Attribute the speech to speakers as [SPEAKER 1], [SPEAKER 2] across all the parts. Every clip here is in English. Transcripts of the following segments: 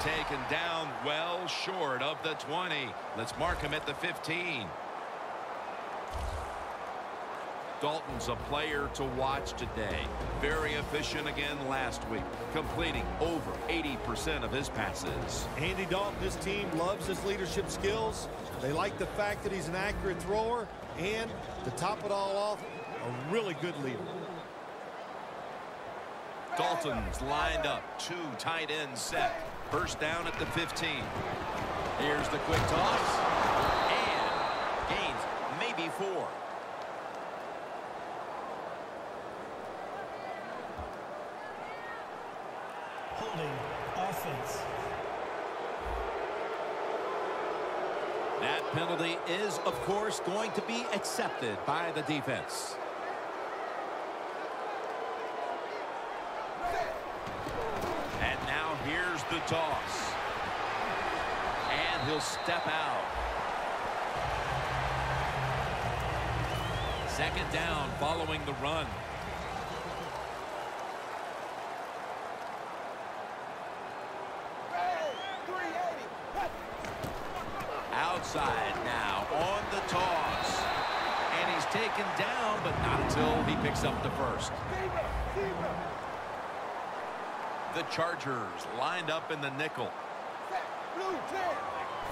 [SPEAKER 1] taken down well short of the 20. Let's mark him at the 15. Dalton's a player to watch today. Very efficient again last week, completing over 80% of his passes.
[SPEAKER 2] Andy Dalton, this team loves his leadership skills. They like the fact that he's an accurate thrower, and to top it all off, a really good leader.
[SPEAKER 1] Dalton's lined up, 2 tight ends set. First down at the 15. Here's the quick toss, and gains maybe 4.
[SPEAKER 3] Holding offense.
[SPEAKER 1] That penalty is, of course, going to be accepted by the defense. And now here's the toss. And he'll step out. Second down following the run. Outside now on the toss. And he's taken down, but not until he picks up the first. The Chargers lined up in the nickel.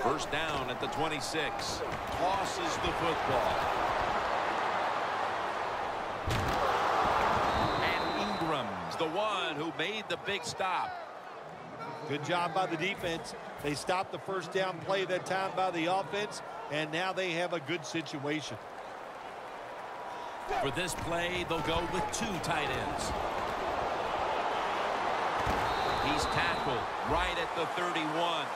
[SPEAKER 1] First down at the 26. Tosses the football. And Ingram's the one who made the big stop.
[SPEAKER 2] Good job by the defense. They stopped the first down play that time by the offense, and now they have a good situation.
[SPEAKER 1] For this play, they'll go with 2 tight ends. He's tackled right at the 31.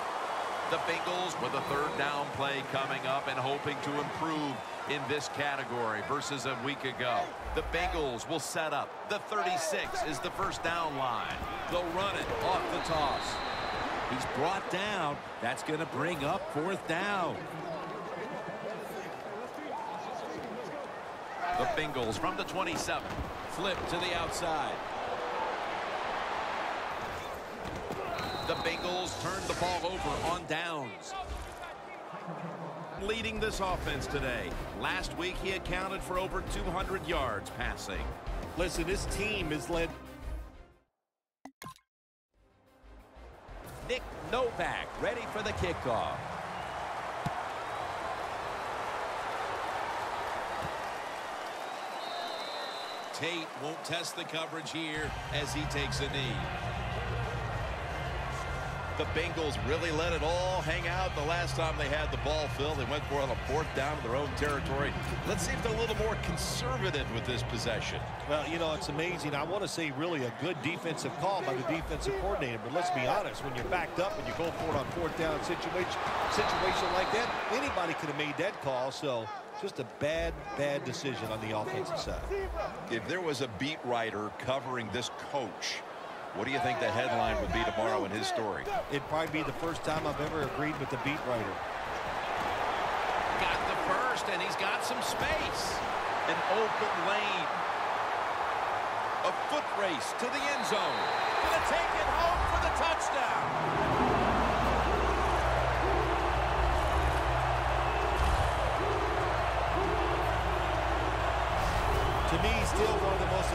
[SPEAKER 1] The Bengals with a third down play coming up and hoping to improve in this category versus a week ago. The Bengals will set up. The 36 is the first down line. They'll run it off the toss. He's brought down. That's going to bring up 4th down. The Bengals from the 27. Flip to the outside. The Bengals turn the ball over on downs. Leading this offense today. Last week he accounted for over 200 yards passing.
[SPEAKER 2] Listen, this team is led.
[SPEAKER 1] Nick Novak ready for the kickoff. Tate won't test the coverage here as he takes a knee. The Bengals really let it all hang out the last time they had the ball, Phil. They went for it on a 4th down to their own territory. Let's see if they're a little more conservative with this possession.
[SPEAKER 2] Well, you know, it's amazing. I want to say really a good defensive call by the defensive coordinator. But let's be honest, when you're backed up and you go for it on 4th down situation like that, anybody could have made that call. So just a bad decision on the offensive side.
[SPEAKER 1] If there was a beat writer covering this coach, what do you think the headline would be tomorrow in his story?
[SPEAKER 2] It'd probably be the first time I've ever agreed with the beat writer.
[SPEAKER 1] Got the first, and he's got some space. An open lane. A foot race to the end zone. Gonna take it home for the touchdown.
[SPEAKER 2] To me, still one of the most...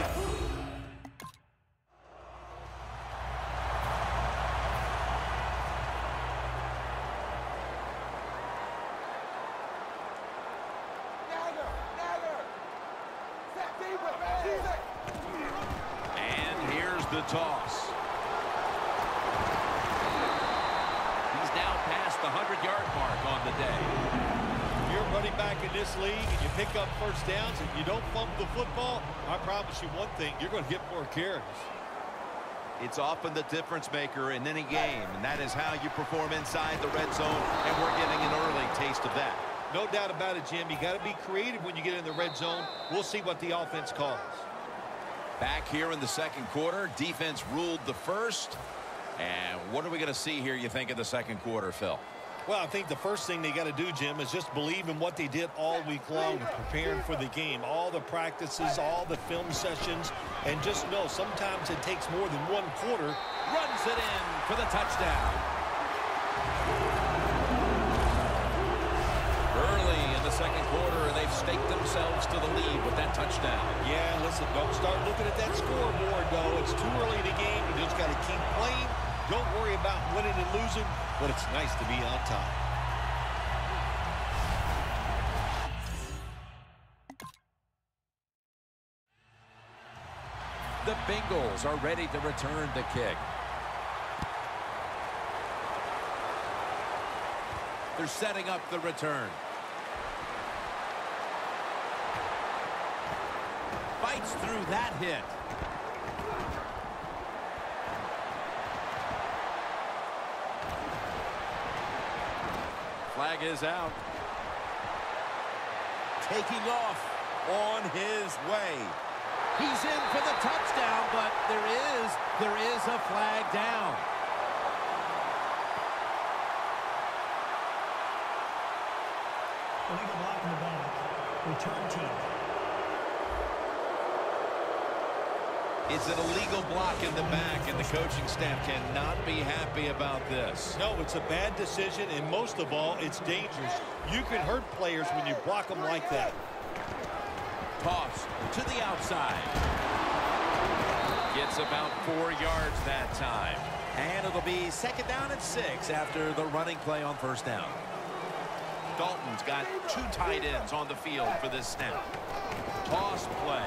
[SPEAKER 1] And here's the toss. He's now past the 100-yard mark on the day.
[SPEAKER 2] If you're running back in this league and you pick up first downs and you don't fumble the football, I promise you one thing, you're going to get more carries.
[SPEAKER 1] It's often the difference maker in any game, and that is how you perform inside the red zone, and we're getting an early taste of that.
[SPEAKER 2] No doubt about it, Jim. You got to be creative when you get in the red zone. We'll see what the offense calls.
[SPEAKER 1] Back here in the second quarter, defense ruled the first. And what are we going to see here, you think, in the second quarter, Phil?
[SPEAKER 2] Well, I think the first thing they got to do, Jim, is just believe in what they did all week long, preparing for the game. All the practices, all the film sessions, and just know sometimes it takes more than one quarter.
[SPEAKER 1] Runs it in for the touchdown. stake themselves to the lead with that touchdown.
[SPEAKER 2] Yeah, listen, don't start looking at that scoreboard, though. It's too early in the game. You just got to keep playing. Don't worry about winning and losing, but it's nice to be on top.
[SPEAKER 1] The Bengals are ready to return the kick. They're setting up the return. Fights through that hit. Flag is out. Taking off on his way. He's in for the touchdown, but there is a flag down.
[SPEAKER 3] Illegal block in the back. Return team.
[SPEAKER 1] It's an illegal block in the back, and the coaching staff cannot be happy about this.
[SPEAKER 2] No, it's a bad decision, and most of all, it's dangerous. You can hurt players when you block them like that.
[SPEAKER 1] Toss to the outside. Gets about 4 yards that time. And it'll be 2nd down and 6 after the running play on 1st down. Dalton's got 2 tight ends on the field for this snap. Toss play.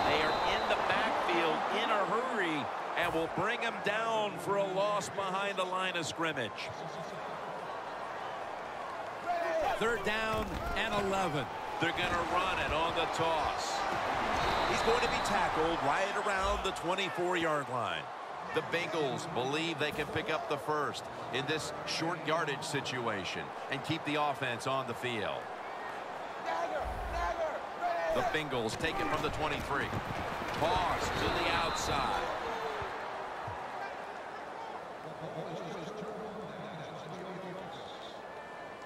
[SPEAKER 1] They are in the backfield in a hurry and will bring him down for a loss behind the line of scrimmage. 3rd down and 11. They're going to run it on the toss. He's going to be tackled right around the 24-yard line. The Bengals believe they can pick up the first in this short yardage situation and keep the offense on the field. The Bengals take it from the 23. Toss to the outside.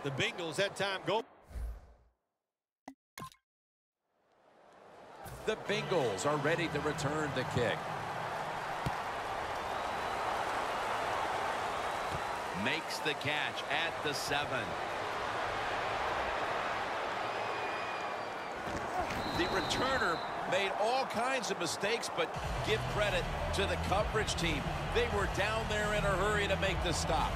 [SPEAKER 2] The Bengals that time go.
[SPEAKER 1] The Bengals are ready to return the kick. Makes the catch at the 7. The returner made all kinds of mistakes, but give credit to the coverage team. They were down there in a hurry to make the stop.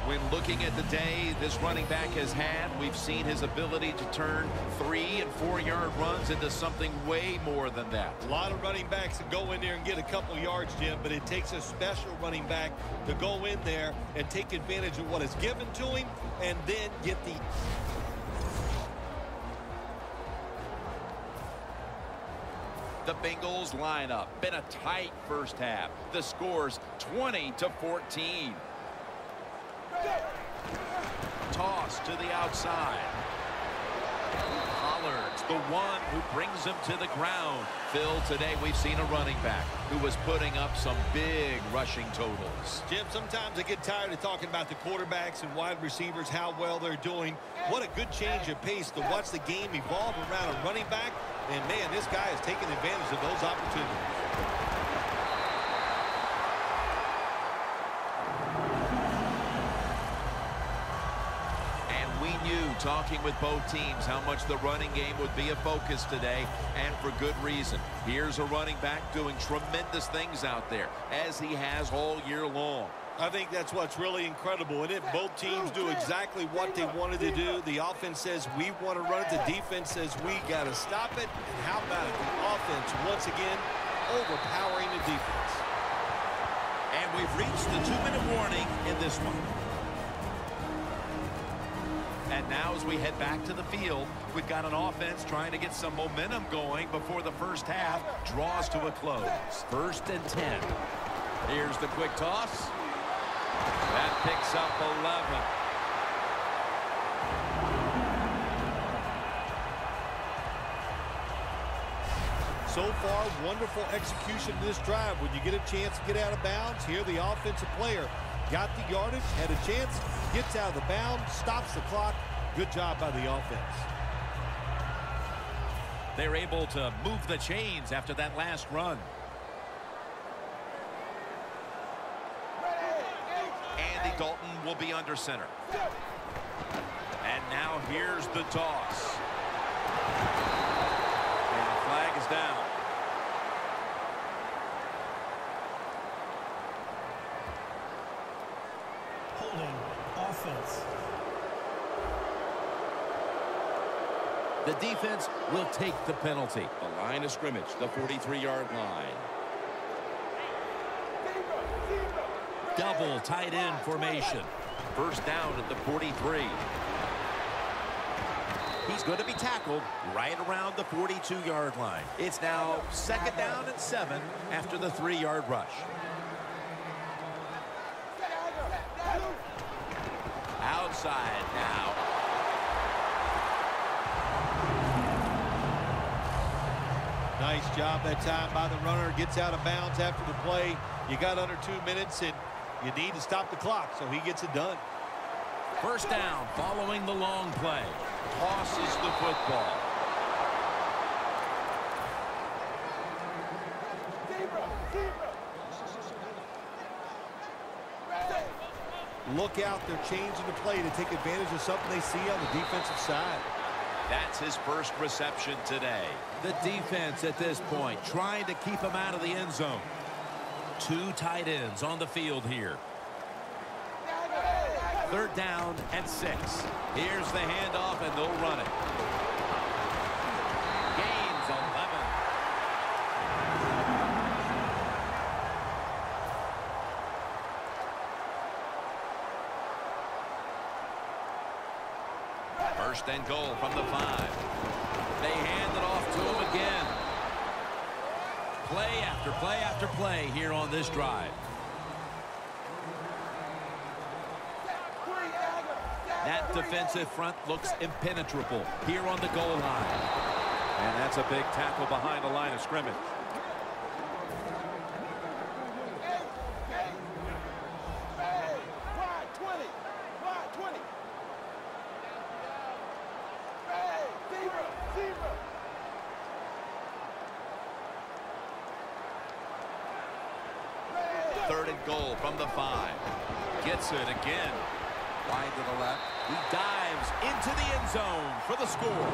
[SPEAKER 1] When looking at the day this running back has had, we've seen his ability to turn 3- and 4-yard runs into something way more than that.
[SPEAKER 2] A lot of running backs that go in there and get a couple yards, Jim, but it takes a special running back to go in there and take advantage of what is given to him and then get the...
[SPEAKER 1] The Bengals lineup. Been a tight first half. The score's 20-14. Toss to the outside. Pollard's the one who brings him to the ground. Phil, today we've seen a running back who was putting up some big rushing totals.
[SPEAKER 2] Jim, sometimes I get tired of talking about the quarterbacks and wide receivers, how well they're doing. What a good change of pace to watch the game evolve around a running back. And, man, this guy is taking advantage of those opportunities.
[SPEAKER 1] Talking with both teams how much the running game would be a focus today, and for good reason. Here's a running back doing tremendous things out there, as he has all year long.
[SPEAKER 2] I think that's what's really incredible, and both teams do exactly what they wanted to do. The offense says we want to run it. The defense says we got to stop it. And how about it? The offense, once again, overpowering the defense.
[SPEAKER 1] And we've reached the 2-minute warning in this one. And now as we head back to the field, we've got an offense trying to get some momentum going before the first half draws to a close. 1st and 10. Here's the quick toss. That picks up 11.
[SPEAKER 2] So far, wonderful execution of this drive. When you get a chance to get out of bounds, here the offensive player got the yardage, had a chance, gets out of the bound, stops the clock. Good job by the offense.
[SPEAKER 1] They're able to move the chains after that last run. Andy Dalton will be under center. And now here's the toss. And the flag is down.
[SPEAKER 3] Holding offense.
[SPEAKER 4] The defense will take the penalty. The line of scrimmage, the 43-yard line. Double tight end formation.
[SPEAKER 1] First down at the 43.
[SPEAKER 4] He's going to be tackled right around the 42-yard line. It's now 2nd down and 7 after the 3-yard rush.
[SPEAKER 1] Outside now.
[SPEAKER 2] Nice job that time by the runner. Gets out of bounds after the play. You got under 2 minutes, and you need to stop the clock, so he gets it done.
[SPEAKER 4] First down following the long play.
[SPEAKER 1] Tosses the football.
[SPEAKER 2] Look out, they're changing the play to take advantage of something they see on the defensive side.
[SPEAKER 1] That's his first reception today.
[SPEAKER 4] The defense at this point trying to keep him out of the end zone. 2 tight ends on the field here. 3rd down and 6.
[SPEAKER 1] Here's the handoff, and they'll run it. Gains 11. First and goal from the 5. They hand it off to him again.
[SPEAKER 4] Play after play after play here on this drive. That defensive front looks impenetrable here on the goal line.
[SPEAKER 1] And that's a big tackle behind the line of scrimmage. Third and goal from the 5. Gets it again. Wide to the left.
[SPEAKER 4] He dives into the end zone for the score.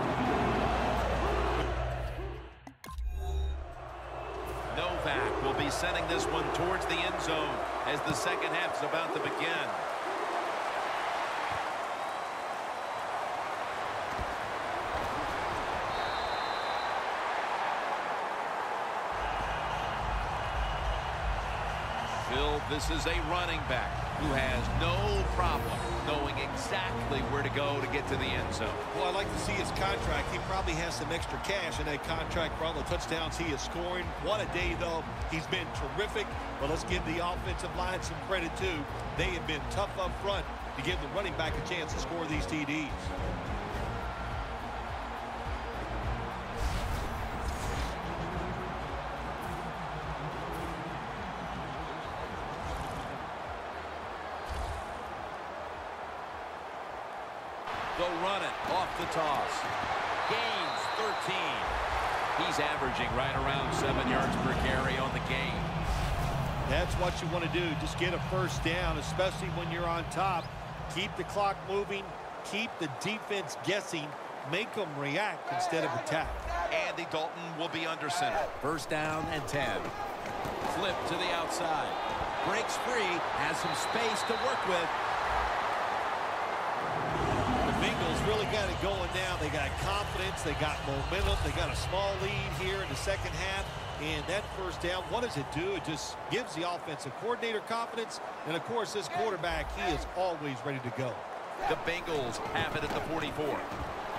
[SPEAKER 1] Novak will be sending this one towards the end zone as the second half is about to begin. Phil, this is a running back who has no problem knowing exactly where to go to get to the end zone.
[SPEAKER 2] Well, I'd like to see his contract. He probably has some extra cash in that contract for all the touchdowns he is scoring. What a day, though. He's been terrific. But let's give the offensive line some credit, too. They have been tough up front to give the running back a chance to score these TDs.
[SPEAKER 1] They'll run it off the toss. Gains 13. He's averaging right around 7 yards per carry on the game.
[SPEAKER 2] That's what you want to do. Just get a first down, especially when you're on top. Keep the clock moving. Keep the defense guessing. Make them react instead of attack.
[SPEAKER 1] Andy Dalton will be under center.
[SPEAKER 4] First down and 10.
[SPEAKER 1] Flip to the outside.
[SPEAKER 4] Breaks free. Has some space to work with.
[SPEAKER 2] Bengals really got it going now. They got confidence. They got momentum. They got a small lead here in the second half. And that first down, what does it do? It just gives the offensive coordinator confidence. And, of course, this quarterback, he is always ready to go.
[SPEAKER 1] The Bengals have it at the 44.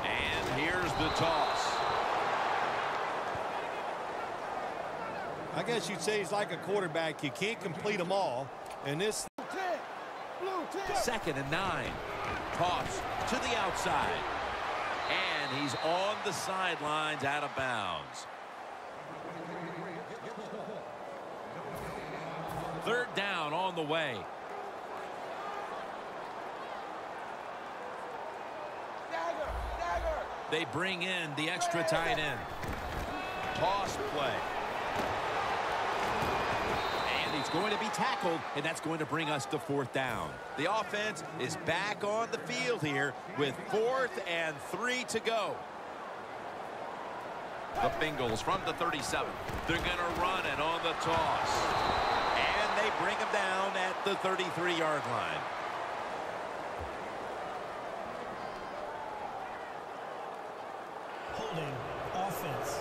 [SPEAKER 1] And here's the toss.
[SPEAKER 2] I guess you'd say he's like a quarterback. You can't complete them all. And this...
[SPEAKER 4] 2nd and 9. Toss to the outside.
[SPEAKER 1] And he's on the sidelines out of bounds.
[SPEAKER 4] 3rd down on the way. They bring in the extra tight end.
[SPEAKER 1] Toss play.
[SPEAKER 4] He's going to be tackled, and that's going to bring us to 4th down.
[SPEAKER 1] The offense is back on the field here with 4th and 3 to go. The Bengals from the 37. They're going to run it on the toss.
[SPEAKER 4] And they bring him down at the 33-yard line.
[SPEAKER 3] Holding offense.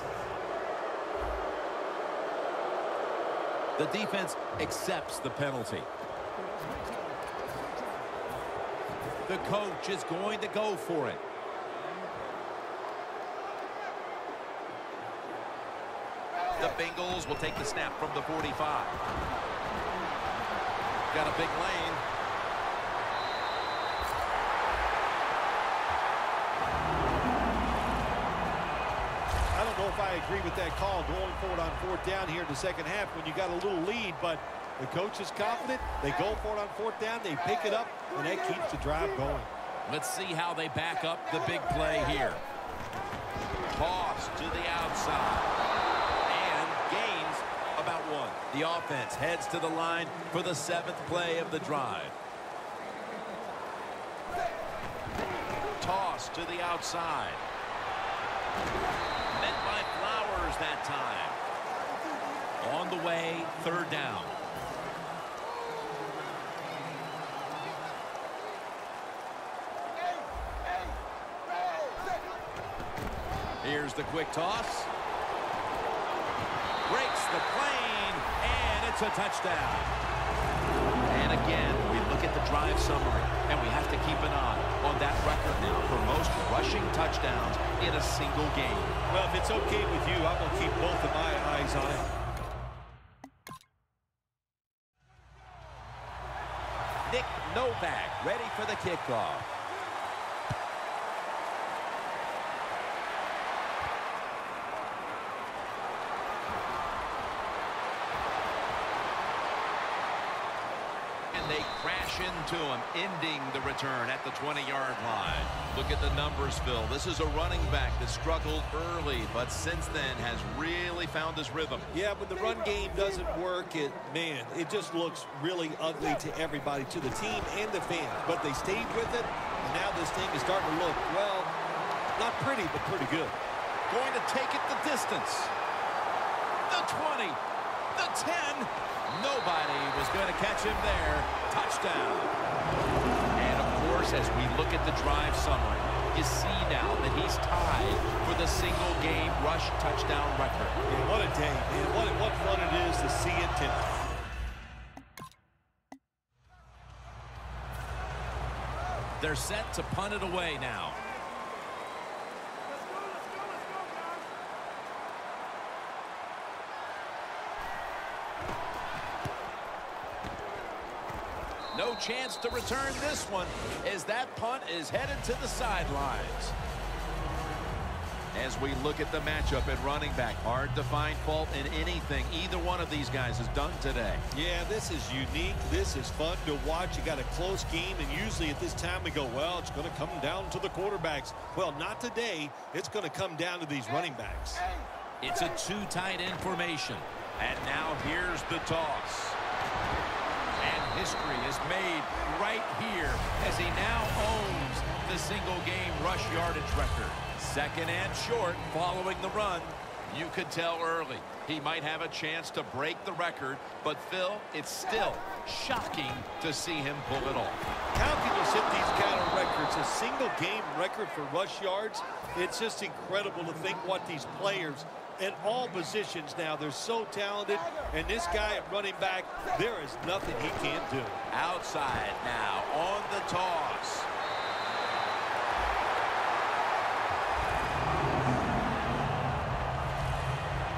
[SPEAKER 4] The defense accepts the penalty. The coach is going to go for it.
[SPEAKER 1] The Bengals will take the snap from the 45. Got a big lane.
[SPEAKER 2] I don't know if I agree with that call going forward on 4th down here in the second half when you got a little lead, but the coach is confident. They go for it on 4th down. They pick it up, and that keeps the drive going.
[SPEAKER 1] Let's see how they back up the big play here. Toss to the outside.
[SPEAKER 4] And gains about 1. The offense heads to the line for the 7th play of the drive.
[SPEAKER 1] Toss to the outside. Met by Flowers that time.
[SPEAKER 4] On the way, 3rd down. Here's the quick toss. Breaks the plane, and it's a touchdown.
[SPEAKER 1] And again, we look at the drive summary, and we have to keep an eye on that record now for most rushing touchdowns in a single game.
[SPEAKER 2] Well, if it's okay with you, I'm going to keep both of my eyes on it.
[SPEAKER 4] Nick Novak ready for the kickoff.
[SPEAKER 1] They crash into him, ending the return at the 20-yard line. Look at the numbers, Phil. This is a running back that struggled early, but since then has really found his rhythm.
[SPEAKER 2] Yeah, when the run game doesn't work, it just looks really ugly to everybody, to the team and the fans. But they stayed with it, and now this thing is starting to look, well, not pretty, but pretty good.
[SPEAKER 4] Going to take it the distance. The 20, the 10. Nobody was going to catch him there. Touchdown.
[SPEAKER 1] And, of course, as we look at the drive summary, you see now that he's tied for the single-game rush touchdown record.
[SPEAKER 2] Yeah, what a day, man. What fun it is to see it tonight.
[SPEAKER 4] They're set to punt it away now. No chance to return this one as that punt is headed to the sidelines.
[SPEAKER 1] As we look at the matchup at running back, hard to find fault in anything either one of these guys has done today.
[SPEAKER 2] Yeah, this is unique. This is fun to watch. You got a close game, and usually at this time we go, well, it's going to come down to the quarterbacks. Well, not today. It's going to come down to these running backs.
[SPEAKER 4] It's a 2 tight end formation.
[SPEAKER 1] And now here's the toss.
[SPEAKER 4] History is made right here as he now owns the single-game rush yardage record. 2nd and short following the run.
[SPEAKER 1] You could tell early he might have a chance to break the record, but Phil, it's still shocking to see him pull it off.
[SPEAKER 2] How can you set these kind of records? A single-game record for rush yards? It's just incredible to think what these players in all positions now, they're so talented, and this guy at running back, there is nothing he can't do.
[SPEAKER 1] Outside now on the toss.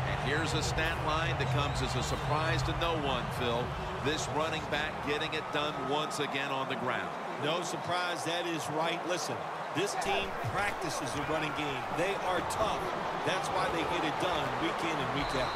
[SPEAKER 1] And here's a stat line that comes as a surprise to no one, Phil. This running back getting it done once again on the ground.
[SPEAKER 2] No surprise, that is right. Listen, this team practices the running game. They are tough. That's why they get it done week in and week out.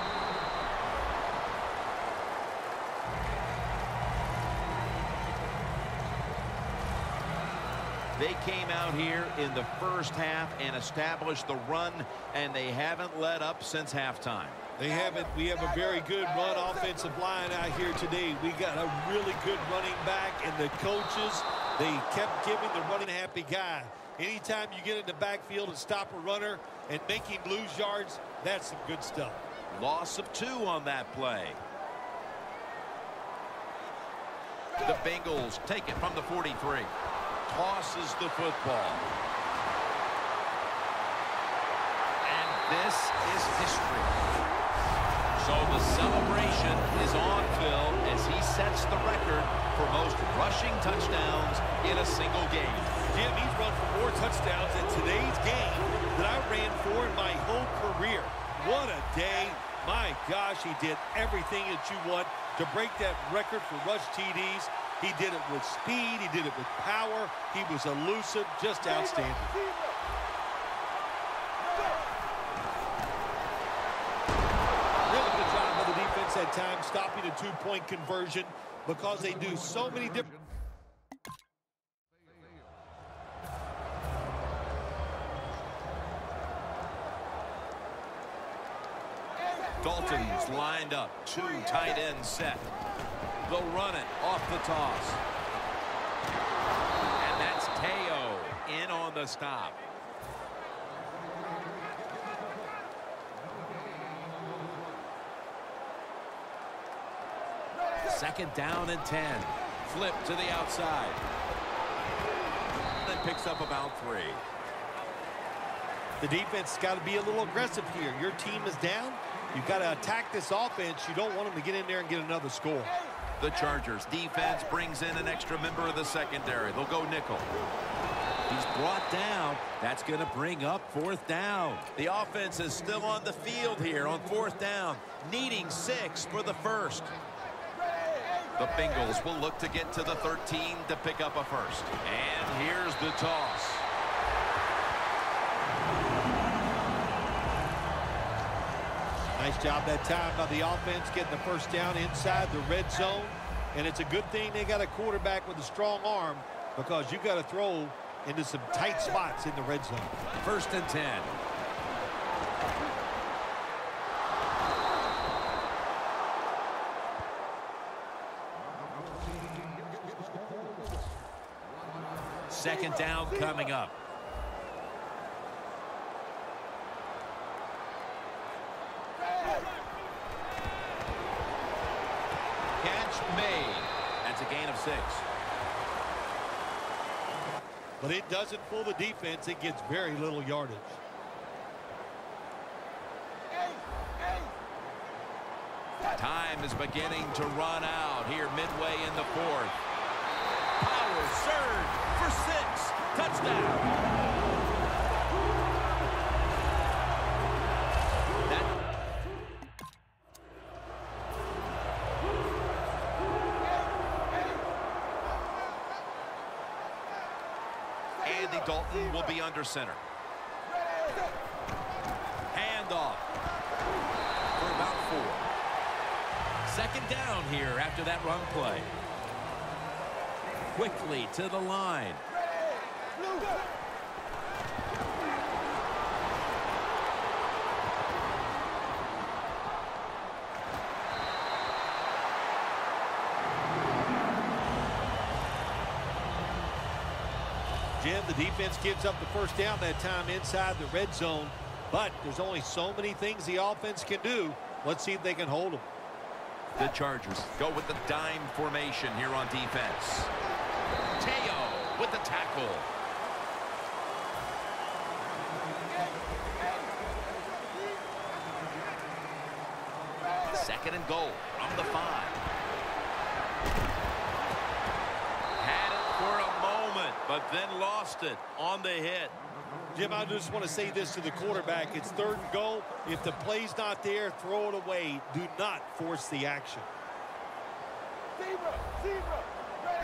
[SPEAKER 1] They came out here in the first half and established the run, and they haven't let up since halftime.
[SPEAKER 2] They haven't. We have a very good run offensive line out here today. We got a really good running back, and the coaches, they kept giving the running happy guy Anytime you get in the backfield and stop a runner and make him lose yards, that's some good stuff.
[SPEAKER 4] Loss of 2 on that play.
[SPEAKER 1] The Bengals take it from the 43. Tosses the football. And this is history. So the celebration is on Phil as he sets the record for most rushing touchdowns in a single game.
[SPEAKER 2] Jim, he's run for more touchdowns in today's game than I ran for in my whole career. What a day. My gosh, he did everything that you want to break that record for rush TDs. He did it with speed. He did it with power. He was elusive. Just outstanding. Really good job by the defense at times, stopping a 2-point conversion because they do so many different...
[SPEAKER 1] Dalton's lined up. 2 tight ends set. They'll run it off the toss. And that's Teo in on the stop. Second down and 10. Flip to the outside. Then picks up about 3.
[SPEAKER 2] The defense has got to be a little aggressive here. Your team is down. You've got to attack this offense. You don't want them to get in there and get another score.
[SPEAKER 1] The Chargers defense brings in an extra member of the secondary. They'll go nickel. He's brought down. That's going to bring up 4th down. The offense is still on the field here on 4th down, needing 6 for the first. The Bengals will look to get to the 13 to pick up a first. And here's the toss.
[SPEAKER 2] Nice job that time by the offense getting the first down inside the red zone. And it's a good thing they got a quarterback with a strong arm because you got to throw into some tight spots in the red zone.
[SPEAKER 1] 1st and 10. Second down coming up. Catch made. That's a gain of 6.
[SPEAKER 2] But it doesn't fool the defense. It gets very little yardage.
[SPEAKER 1] Time is beginning to run out here midway in the 4th. Power surge for 6. Touchdown. Andy Dalton will be under center. Handoff for about 4. Second down here after that run play. Quickly to the line.
[SPEAKER 2] Jim, the defense gives up the first down that time inside the red zone, but there's only so many things the offense can do. Let's see if they can hold them.
[SPEAKER 1] The Chargers go with the dime formation here on defense. Teo with the tackle. Second and goal from the 5. Had it for a moment, but then lost it on the hit.
[SPEAKER 2] Jim, I just want to say this to the quarterback. It's 3rd and goal. If the play's not there, throw it away. Do not force the action.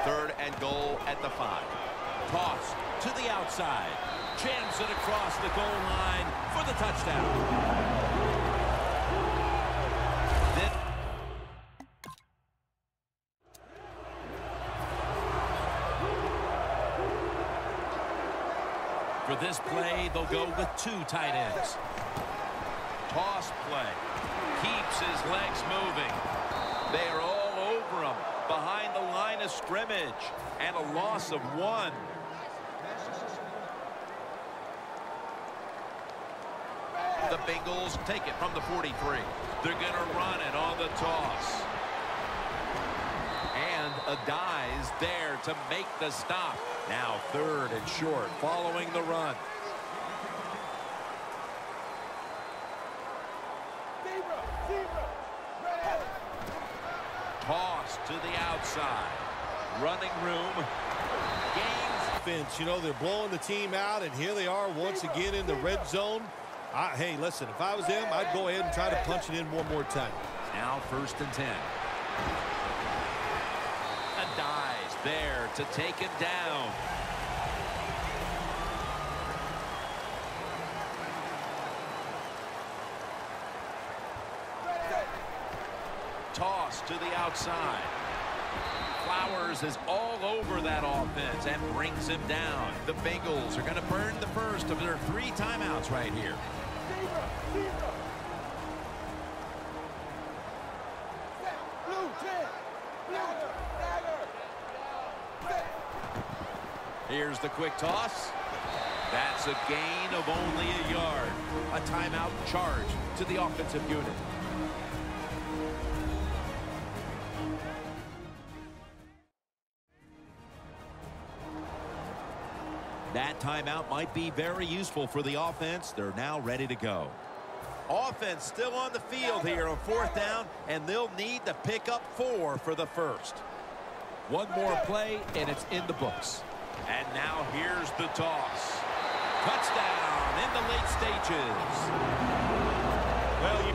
[SPEAKER 1] 3rd and goal at the 5. Toss to the outside. Jams it across the goal line for the touchdown. For this play, they'll go with 2 tight ends. Toss play. Keeps his legs moving. They are all over him behind the line of scrimmage. And a loss of 1. The Bengals take it from the 43. They're going to run it on the toss. And Addai's there to make the stop. Now 3rd and short following the run. Toss to the outside. Running room. Gains.
[SPEAKER 2] Vince, you know, they're blowing the team out, and here they are once again in the red zone. Hey, listen, if I was them, I'd go ahead and try to punch it in one more time.
[SPEAKER 1] Now 1st and 10. Addai's there to take him down. Toss to the outside. Flowers is all over that offense and brings him down. The Bengals are going to burn the first of their 3 timeouts right here. Here's the quick toss. That's a gain of only a yard. A timeout charge to the offensive unit. That timeout might be very useful for the offense. They're now ready to go. Offense still on the field here on 4th down, and they'll need to pick up 4 for the first. One more play, and it's in the books. And now here's the toss. Touchdown in the late stages. Well,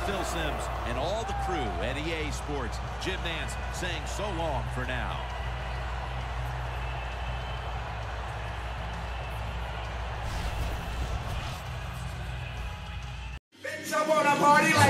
[SPEAKER 1] Phil Simms and all the crew at EA Sports, Jim Nance saying so long for now.
[SPEAKER 5] Bitch, I wanna party like